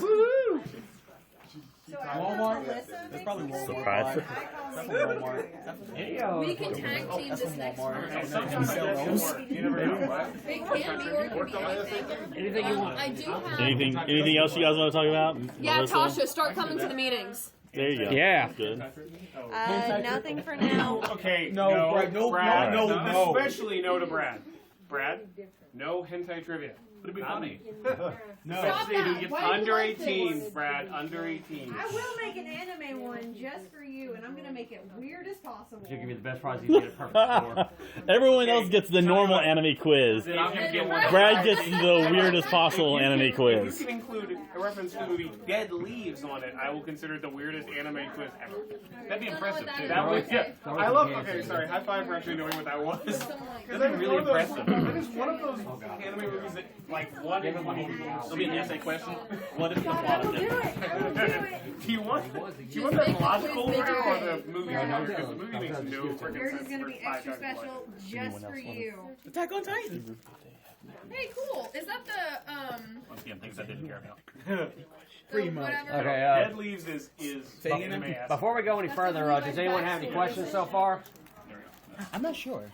Speaker 10: Walmart? That's probably Walmart.
Speaker 3: Surprise.
Speaker 10: That's Walmart.
Speaker 2: We can tag team this next one.
Speaker 1: You never know.
Speaker 2: They can be or it can be anything.
Speaker 4: Anything you want.
Speaker 2: I do have.
Speaker 3: Anything else you guys want to talk about?
Speaker 2: Yeah,
Speaker 3: Melissa?
Speaker 2: Tasha, start coming to the meetings.
Speaker 3: There you go.
Speaker 5: Yeah.
Speaker 3: Good.
Speaker 6: Nothing for now.
Speaker 1: Okay,
Speaker 10: No, Brad, no,
Speaker 1: Brad,
Speaker 10: no, no.
Speaker 1: especially no to Brad. Brad, no hentai trivia.
Speaker 10: It'd be funny. No.
Speaker 2: Stop
Speaker 1: Who
Speaker 2: that.
Speaker 1: gets
Speaker 2: Why do you
Speaker 1: under
Speaker 2: like
Speaker 1: 18,
Speaker 2: this?
Speaker 1: Brad, under 18.
Speaker 6: I will make an anime one just for you, and I'm gonna make it weird as possible.
Speaker 4: She'll give you the best prize you get a perfect score.
Speaker 3: Everyone else gets the normal anime quiz.
Speaker 1: Then I'm gonna get one.
Speaker 3: Brad gets the weirdest possible anime
Speaker 1: If
Speaker 3: quiz.
Speaker 1: you can include a reference to the movie Dead Leaves on it, I will consider it the weirdest anime quiz ever.
Speaker 10: That'd be impressive, too.
Speaker 1: That was, yeah. I love. Okay, sorry. High five for actually knowing what that was. Because that is
Speaker 10: really
Speaker 1: one of those.
Speaker 10: impressive.
Speaker 1: That is one of those anime movies that, like, one.
Speaker 3: It'll be an essay question. What is the plot of
Speaker 6: Do
Speaker 3: it?
Speaker 6: it. I will do it.
Speaker 1: Do you want the logical order or the movie order? Because the movie makes no freaking
Speaker 6: Yours
Speaker 1: sense.
Speaker 6: is gonna be
Speaker 1: It's 5
Speaker 6: extra
Speaker 1: times
Speaker 6: special just for you.
Speaker 10: Attack on Titan.
Speaker 2: Hey, cool. Is that the
Speaker 10: Once again, things I didn't care about.
Speaker 2: Pretty much.
Speaker 4: Okay,
Speaker 1: Dead Leaves is
Speaker 10: Say
Speaker 1: anime
Speaker 10: it.
Speaker 1: ass.
Speaker 4: before we go any further, does anyone have any questions so far?
Speaker 5: I'm not sure.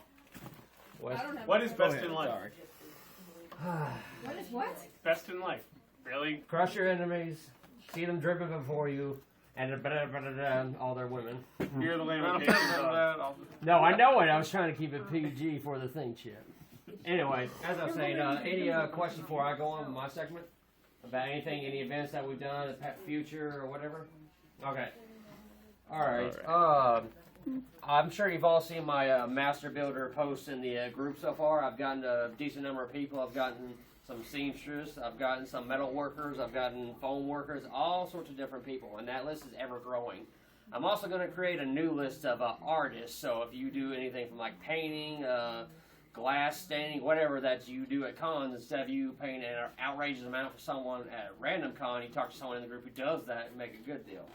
Speaker 2: I don't have
Speaker 1: What is best in life?
Speaker 6: What is what?
Speaker 1: Best in life. Really?
Speaker 4: Crush your enemies, see them driven before you, and all their women.
Speaker 1: You're the lamb.
Speaker 4: No, I know it. I was trying to keep it PG for the thing, Chip. Anyway, as I was saying, any questions before I go on with my segment? About anything, any events that we've done, the future, or whatever? Okay. Alright. I'm sure you've all seen my Master Builder posts in the group so far. I've gotten a decent number of people. I've gotten some seamstress. I've gotten some metal workers. I've gotten foam workers. All sorts of different people. And that list is ever growing. I'm also going to create a new list of artists. So if you do anything from like painting, glass staining, whatever that you do at cons, instead of you paying an outrageous amount for someone at a random con, you talk to someone in the group who does that and make a good deal.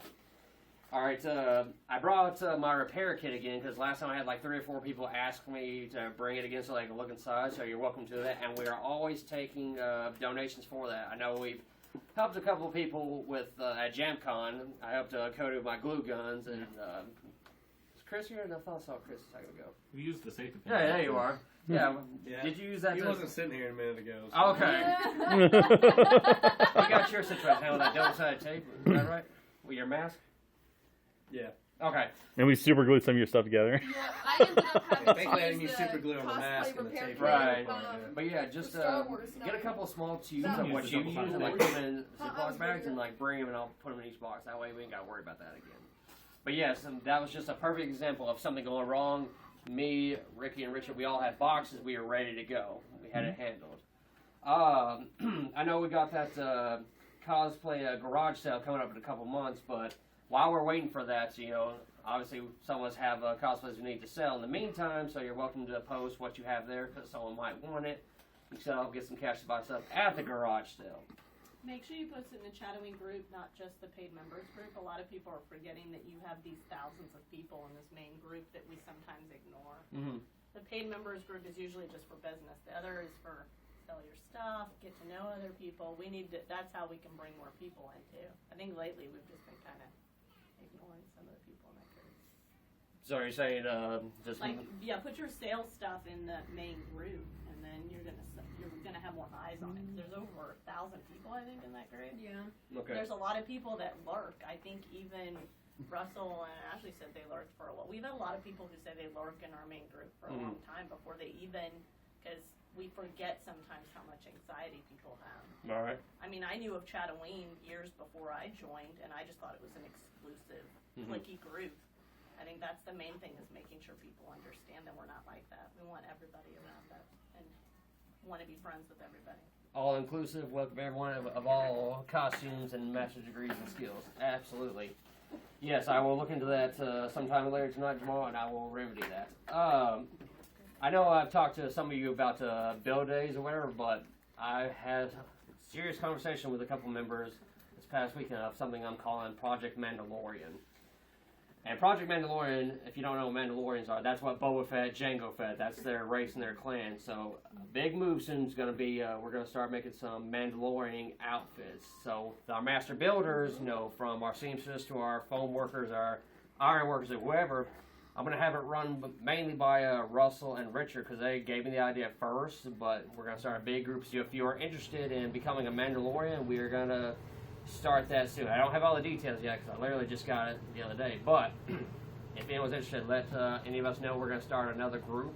Speaker 4: Alright, I brought my repair kit again because last time I had like 3 or 4 people ask me to bring it again so they can look inside, so you're welcome to that. And we are always taking donations for that. I know we've helped a couple of people with at JamCon. I helped Cody with my glue guns, and is Chris here? No, I thought I saw Chris a second ago.
Speaker 10: We used the safety pin.
Speaker 4: Yeah, there you are. Yeah.
Speaker 10: Yeah.
Speaker 4: Did you use that?
Speaker 11: He
Speaker 4: to-
Speaker 11: wasn't sitting here a minute ago. So.
Speaker 4: Okay. You got your situation with that double-sided tape, is that right? With your mask?
Speaker 11: Yeah.
Speaker 4: Okay.
Speaker 3: And we super glued some of your stuff together.
Speaker 2: Yeah, I ended up having
Speaker 11: Thankfully, I
Speaker 2: to
Speaker 11: didn't
Speaker 2: use
Speaker 11: use
Speaker 2: the
Speaker 11: super glue on the
Speaker 2: cosplay
Speaker 11: mask and the
Speaker 2: repair
Speaker 11: tape.
Speaker 2: kit,
Speaker 4: Right.
Speaker 2: um,
Speaker 4: But yeah, just
Speaker 2: Star Wars
Speaker 4: get a
Speaker 2: stuff.
Speaker 4: couple small tubes
Speaker 2: So-
Speaker 4: of what you use and like put them in Ziploc
Speaker 2: Uh-uh.
Speaker 4: bags and like bring them and I'll put them in each box. That way we ain't got to worry about that again. But yes, that was just a perfect example of something going wrong. Me, Ricky, and Richard, we all had boxes. We were ready to go. We had it handled. I know we got that cosplay garage sale coming up in a couple months, but while we're waiting for that, you know, obviously some of us have cosplays we need to sell in the meantime, so you're welcome to post what you have there because someone might want it. You can sell, get some cash to buy stuff at the garage sale.
Speaker 9: Make sure you post it in the Chattooine group, not just the paid members group. A lot of people are forgetting that you have these thousands of people in this main group that we sometimes ignore.
Speaker 4: Mm-hmm.
Speaker 9: The paid members group is usually just for business. The other is for sell your stuff, get to know other people. We need to, that's how we can bring more people in too. I think lately we've just been kind of ignoring some of the people in that group.
Speaker 4: So you're saying just
Speaker 9: Like, yeah, put your sales stuff in the main group, and then you're gonna have more eyes on it. 'Cause there's over 1,000 people, I think, in that group.
Speaker 2: Yeah.
Speaker 4: okay.
Speaker 9: There's a lot of people that lurk. I think even Russell and Ashley said they lurked for a while. We've had a lot of people who say they lurk in our main group for a long time before they even, because we forget sometimes how much anxiety people have.
Speaker 4: All right.
Speaker 9: I mean, I knew of Chattooine years before I joined, and I just thought it was an exclusive, cliquey group. I think that's the main thing, is making sure people understand that we're not like that. We want everybody around us and want to be friends with everybody.
Speaker 4: All inclusive, welcome everyone of all costumes and master's degrees and skills. Absolutely. Yes, I will look into that sometime later tonight, tomorrow, and I will remedy that. I know I've talked to some of you about build days or whatever, but I had a serious conversation with a couple members this past weekend of something I'm calling Project Mandalorian. And Project Mandalorian, if you don't know what Mandalorians are, that's what Boba Fett, Jango Fett, that's their race and their clan. So a big move soon is going to be, we're going to start making some Mandalorian outfits. So our master builders, you know, from our seamstress to our foam workers, our iron workers, or whoever, I'm going to have it run mainly by Russell and Richard, because they gave me the idea first, but we're going to start a big group. So if you are interested in becoming a Mandalorian, we are going to start that soon. I don't have all the details yet because I literally just got it the other day. But if anyone's interested, let any of us know. We're going to start another group,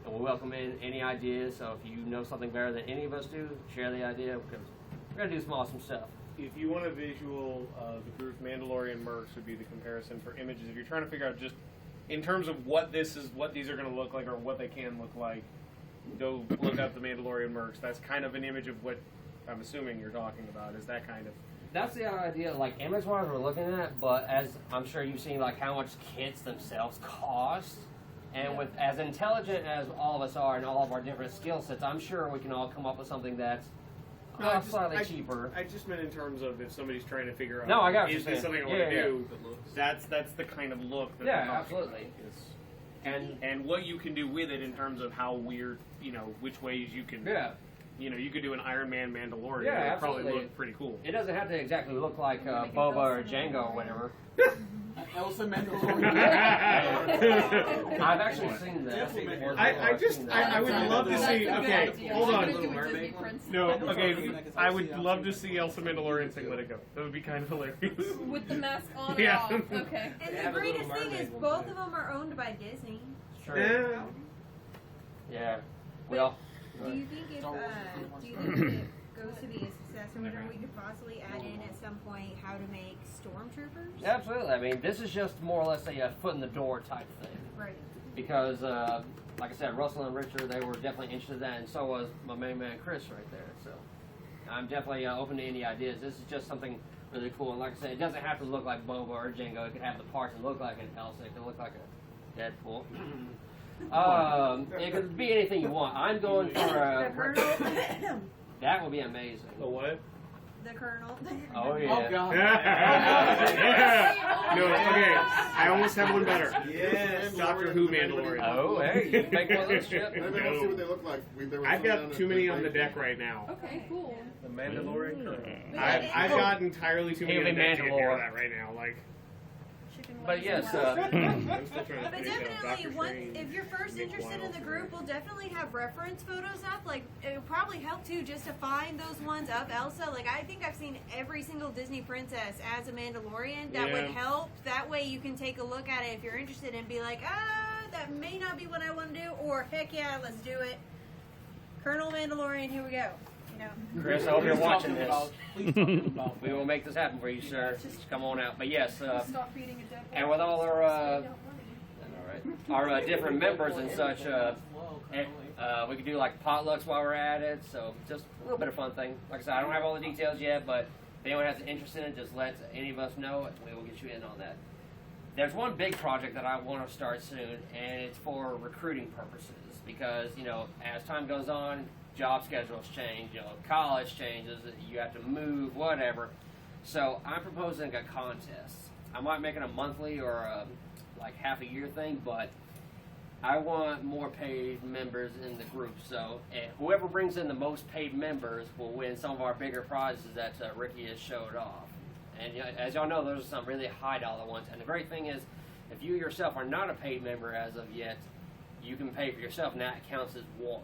Speaker 4: and we'll welcome in any ideas. So if you know something better than any of us do, share the idea, because we're going to do some awesome stuff.
Speaker 1: If you want a visual, the group Mandalorian mercs would be the comparison for images. If you're trying to figure out just in terms of what these are going to look like or what they can look like, go look up the Mandalorian mercs. That's kind of an image of what I'm assuming you're talking about. Is that kind of...
Speaker 4: That's the idea, like, image-wise we're looking at, but as I'm sure you've seen, like, how much kits themselves cost, and with as intelligent as all of us are and all of our different skill sets, I'm sure we can all come up with something that's slightly cheaper.
Speaker 1: I just meant in terms of if somebody's trying to figure out,
Speaker 4: no, I got
Speaker 1: is this something I want to do, that's the kind of look that they're talking about. And what you can do with it in terms of how weird, you know, which ways you can...
Speaker 4: Yeah.
Speaker 1: You know, you could do an Iron Man Mandalorian.
Speaker 4: Yeah,
Speaker 1: it would
Speaker 4: absolutely.
Speaker 1: probably look pretty cool.
Speaker 4: It doesn't have to exactly look like Boba or Jango or whatever.
Speaker 5: Elsa Mandalorian.
Speaker 4: I've actually seen that.
Speaker 1: I would love to see. Okay, hold on. No, okay. I would love to see Elsa Mandalorian sing "Let It Go." That would be kind of hilarious.
Speaker 2: With the mask on
Speaker 1: Yeah.
Speaker 2: off. Okay.
Speaker 6: And the greatest thing is both of them are owned by Disney.
Speaker 4: Sure. Yeah. Well.
Speaker 6: Do you think if it goes to be a success or whatever, we could possibly add in at some point how to make stormtroopers?
Speaker 4: Absolutely. I mean, this is just more or less a foot in the door type thing.
Speaker 6: Right.
Speaker 4: Because, like I said, Russell and Richard, they were definitely interested in that, and so was my main man Chris right there. So I'm definitely open to any ideas. This is just something really cool. And like I said, it doesn't have to look like Boba or Jango. It could have the parts and look like an Elsa. It could look like a Deadpool. It could be anything you want. I'm going for that would be amazing.
Speaker 1: The what?
Speaker 6: The Colonel.
Speaker 4: Oh yeah.
Speaker 5: Oh god.
Speaker 1: Yeah. No, okay. I almost have one better.
Speaker 7: Yes.
Speaker 1: Doctor Who Mandalorian.
Speaker 4: Oh, hey, you make one of those, Chip.
Speaker 7: I want to see what they look like.
Speaker 1: I've got too many on the deck right now.
Speaker 2: Okay, cool.
Speaker 11: The Mandalorian Colonel.
Speaker 1: I've got entirely too many on the deck to take care of
Speaker 4: Mandalore.
Speaker 1: that right now. Like,
Speaker 4: But yes,
Speaker 1: I'm still trying to
Speaker 6: But
Speaker 1: finish out
Speaker 6: definitely,
Speaker 1: Doctor
Speaker 6: once,
Speaker 1: Strange.
Speaker 6: if you're first
Speaker 1: Nick
Speaker 6: interested in
Speaker 1: Wilde.
Speaker 6: the group, we'll definitely have reference photos up. Like, it would probably help too just to find those ones of Elsa. Like, I think I've seen every single Disney princess as a Mandalorian. That would help. That way you can take a look at it if you're interested and be like, that may not be what I want to do, or heck yeah, let's do it. Colonel Mandalorian, here we go. You know.
Speaker 4: Chris, I hope you're watching this. We will make this happen for you, sir. Just come on out. But yes,
Speaker 2: Stop feeding a dead
Speaker 4: and with all our different members and such, we could do like potlucks while we're at it. So just a little bit of fun thing. Like I said, I don't have all the details yet, but if anyone has an interest in it, just let any of us know, and we will get you in on that. There's one big project that I want to start soon, and it's for recruiting purposes because, you know, as time goes on, job schedules change, you know, college changes, you have to move, whatever. So I'm proposing a contest. I might make it a monthly or a, like half a year thing, but I want more paid members in the group. So whoever brings in the most paid members will win some of our bigger prizes that Ricky has showed off. And as y'all know, those are some really high dollar ones. And the great thing is, if you yourself are not a paid member as of yet, you can pay for yourself, and that counts as one.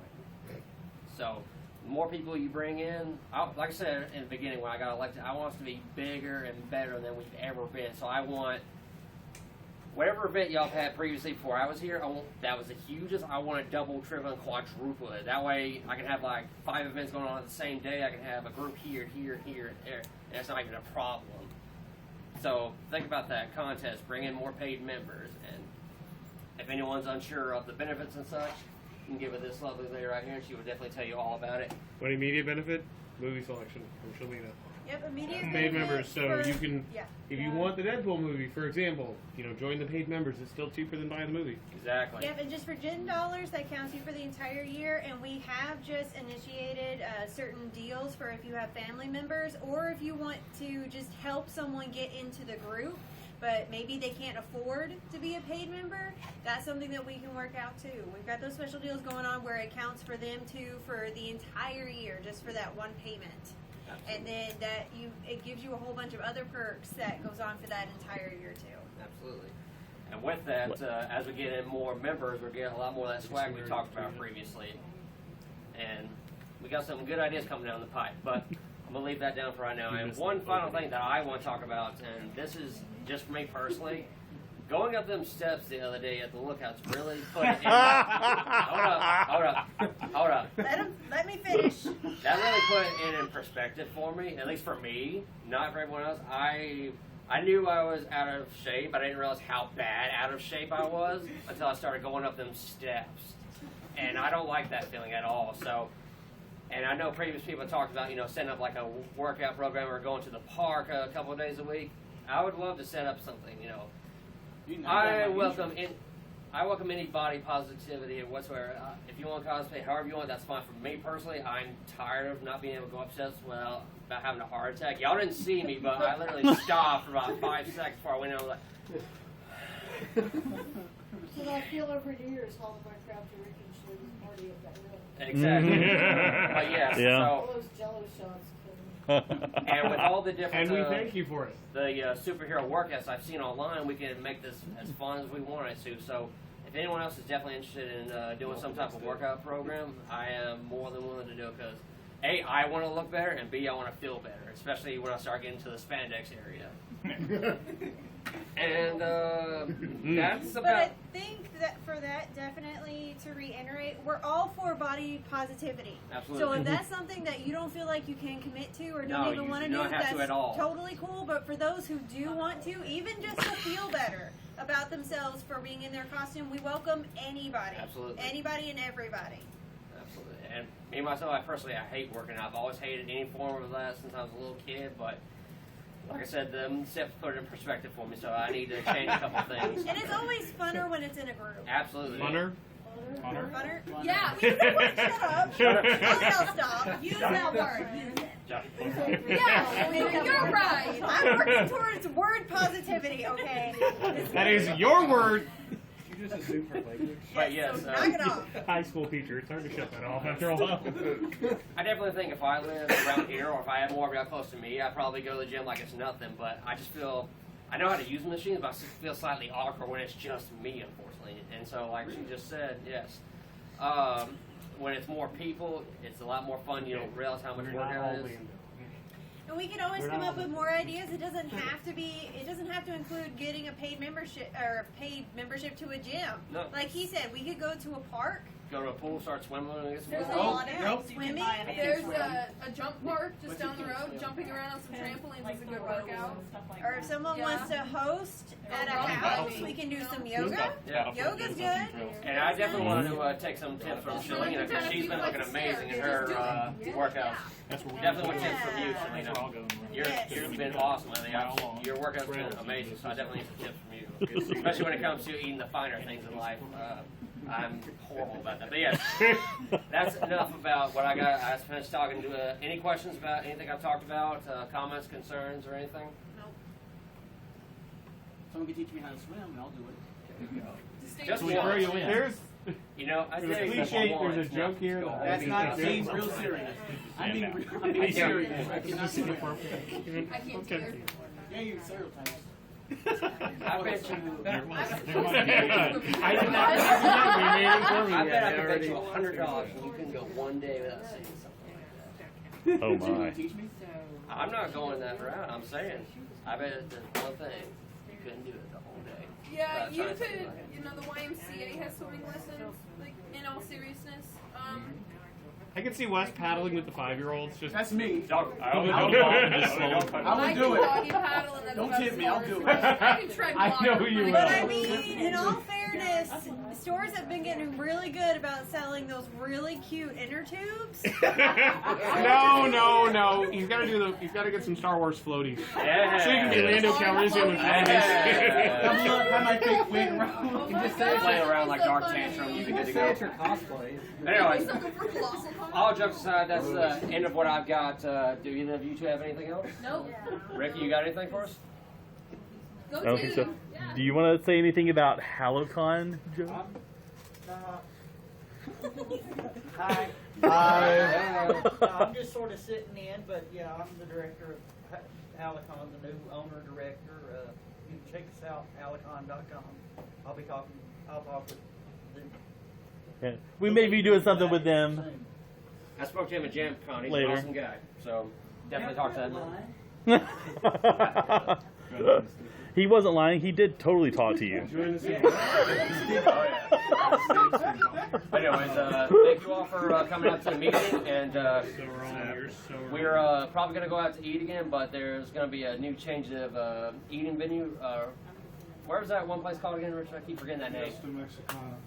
Speaker 4: So the more people you bring in, like I said in the beginning when I got elected, I want us to be bigger and better than we've ever been. So I want whatever event y'all had previously before I was here, that was the hugest. I want to double, triple, and quadruple it. That way I can have like 5 events going on at the same day. I can have a group here, here, here, and there. And it's not even a problem. So think about that contest. Bring in more paid members, and if anyone's unsure of the benefits and such, you can give it this lovely lady right here, and she will definitely tell you all about it.
Speaker 1: What immediate benefit? Movie selection from Shalina.
Speaker 6: Yep, immediate
Speaker 1: Paid members, so
Speaker 6: for-
Speaker 1: you can,
Speaker 6: yeah.
Speaker 1: if you want the Deadpool movie, for example, join the paid members. It's still cheaper than buying the movie.
Speaker 4: Exactly.
Speaker 6: Yep, and just for $10, that counts you for the entire year. And we have just initiated certain deals for if you have family members or if you want to just help someone get into the group, but maybe they can't afford to be a paid member. That's something that we can work out too. We've got those special deals going on where it counts for them too for the entire year, just for that one payment. And then it gives you a whole bunch of other perks that goes on for that entire year too.
Speaker 4: Absolutely. And with that, as we get in more members, we're getting a lot more of that swag we talked about previously. And we got some good ideas coming down the pipe, but I'm going to leave that down for right now. And one final thing that I want to talk about, and this is just for me personally, going up them steps the other day at the Lookout's really put it in. Hold up.
Speaker 6: Let me finish.
Speaker 4: That really put it in perspective for me, at least for me, not for everyone else. I knew I was out of shape, but I didn't realize how bad out of shape I was until I started going up them steps. And I don't like that feeling at all. So, and I know previous people talked about, setting up like a workout program or going to the park a couple of days a week. I would love to set up something, I welcome any body positivity whatsoever. If you want to cosplay however you want, that's fine. For me personally, I'm tired of not being able to go up steps without having a heart attack. Y'all didn't see me, but I literally stopped for about 5 seconds before I went in. I was like,
Speaker 12: So I feel over years how my crowd to Ricky and Shirley's party at that road.
Speaker 4: exactly. But yes,
Speaker 12: All those jello shots.
Speaker 4: and with all the different
Speaker 1: And we thank you for it.
Speaker 4: The superhero workouts I've seen online, we can make this as fun as we want it to. So if anyone else is definitely interested in doing some type of workout program, I am more than willing to do it because A, I want to look better, and B, I want to feel better, especially when I start getting to the spandex area. And that's
Speaker 6: But
Speaker 4: about...
Speaker 6: I think that for that, definitely to reiterate, we're all for body positivity.
Speaker 4: Absolutely.
Speaker 6: So if that's something that you don't feel like you can commit to or
Speaker 4: No,
Speaker 6: don't even
Speaker 4: you
Speaker 6: want to
Speaker 4: do
Speaker 6: do,
Speaker 4: not have to
Speaker 6: that's
Speaker 4: at all.
Speaker 6: totally cool. But for those who do want to, even just to feel better about themselves for being in their costume, we welcome anybody.
Speaker 4: Absolutely.
Speaker 6: Anybody and everybody.
Speaker 4: Absolutely. And me, myself, I hate working out. I've always hated any form of that since I was a little kid, but like I said, the steps put it in perspective for me, so I need to change a couple things.
Speaker 6: And it's always funner when it's in a group.
Speaker 4: Absolutely.
Speaker 1: Funner?
Speaker 6: Funner? Yeah. Shut up. I'll stop. Use that word. Yeah, you're right. I'm working towards word positivity, okay?
Speaker 1: That is your word.
Speaker 11: You just assume for language.
Speaker 4: But yes,
Speaker 6: knock it off.
Speaker 1: High school teacher. It's hard to shut that off after a while.
Speaker 4: I definitely think if I lived around here or if I had more of y'all close to me, I'd probably go to the gym like it's nothing. But I just feel, I know how to use the machines, but I just feel slightly awkward when it's just me, unfortunately. And so, like she just said, yes. When it's more people, it's a lot more fun. You don't realize how much work it is.
Speaker 6: And we can always come up with more ideas. It doesn't have to be. It doesn't have to include getting a paid membership or a paid membership to a gym.
Speaker 4: No.
Speaker 6: Like he said, we could go to a park.
Speaker 4: Go to a pool, start swimming, and get some
Speaker 2: There's a
Speaker 4: water.
Speaker 2: lot of things you can
Speaker 6: Swimming.
Speaker 2: buy. There's a jump park just down the road. Jumping around on some trampolines is a good workout.
Speaker 6: Or if someone wants to host at a house, we can do some yoga.
Speaker 4: Yeah.
Speaker 6: Yoga's good.
Speaker 4: And I definitely want to take some tips from Shalina because she's been looking amazing in her workouts. Definitely want tips from you, Shalina. You've been awesome. Your workout's been amazing, so I definitely need some tips from you. Especially when it comes to eating the finer things in life. I'm horrible about that. But yes, that's enough about what I got. I finished talking to any questions about anything I've talked about, comments, concerns, or anything?
Speaker 10: Someone can teach me how to swim, and I'll do it.
Speaker 4: Just
Speaker 3: We throw you in.
Speaker 1: There's
Speaker 4: I
Speaker 1: there's
Speaker 4: say
Speaker 1: a cliche. There's a joke here.
Speaker 10: That's not being real serious. I'm being serious. I cannot swim.
Speaker 2: I can't do it.
Speaker 10: Yeah, you stereotypes.
Speaker 4: I bet you. I bet I could bet you $100 and you couldn't go one day without seeing something.
Speaker 3: Oh my.
Speaker 10: Teach me?
Speaker 4: I'm not going that route. I'm saying, I bet there's one thing you couldn't do it the whole day.
Speaker 2: Yeah, you could. The YMCA has swimming lessons. Like in all seriousness,
Speaker 1: I can see Wes paddling with the 5-year-olds. Just
Speaker 10: That's me.
Speaker 1: I
Speaker 10: I will do it. Don't tip me, I'll do it.
Speaker 2: I can try
Speaker 1: I know who you
Speaker 6: But
Speaker 1: will.
Speaker 6: I mean, in all fairness, stores have been getting really good about selling those really cute inner tubes.
Speaker 1: No. He's got to get some Star Wars floaties.
Speaker 4: Yeah.
Speaker 1: So you can be Lando Calrissian with floaties.
Speaker 10: Have my fake wig around.
Speaker 4: You can just say play around like Dark Tantrum. You can good to go.
Speaker 11: cosplay.
Speaker 4: Anyway, all jokes aside, that's the end of what I've got. Do either of you two have anything else?
Speaker 2: Nope.
Speaker 4: Ricky, you got anything for us?
Speaker 2: Go
Speaker 3: I don't think so. Do you want to say anything about HaloCon, Joe?
Speaker 11: Hi.
Speaker 13: I'm just sort of sitting in, but yeah, I'm the director of Halicon, the new owner director. You can check us out, halicon.com. I'll talk with them.
Speaker 3: Yeah. We may be doing something with them.
Speaker 4: I spoke to him at JamCon. He's
Speaker 3: Later.
Speaker 4: an awesome guy. So definitely talk to him.
Speaker 3: He wasn't lying. He did totally talk to you.
Speaker 4: Anyways, thank you all for coming out to the meeting, and we're probably going to go out to eat again, but there's going to be a new change of eating venue. Where's that one place called again, Richard? I keep forgetting that name.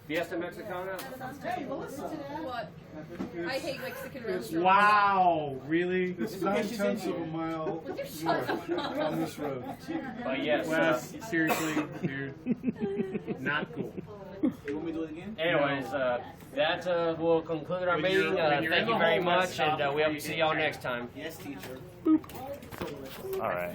Speaker 4: Fiesta Mexicana.
Speaker 12: Hey, well, listen to that.
Speaker 2: What? I hate Mexican restaurants.
Speaker 1: Wow, really?
Speaker 7: It's 9/10 of a mile north on this road.
Speaker 4: But yes.
Speaker 1: Wes, seriously, dude. Not cool.
Speaker 10: You want me to do it again?
Speaker 4: Anyways, that will conclude our meeting. Thank you very much, and we hope to see y'all next time.
Speaker 10: Yes, teacher.
Speaker 3: All right.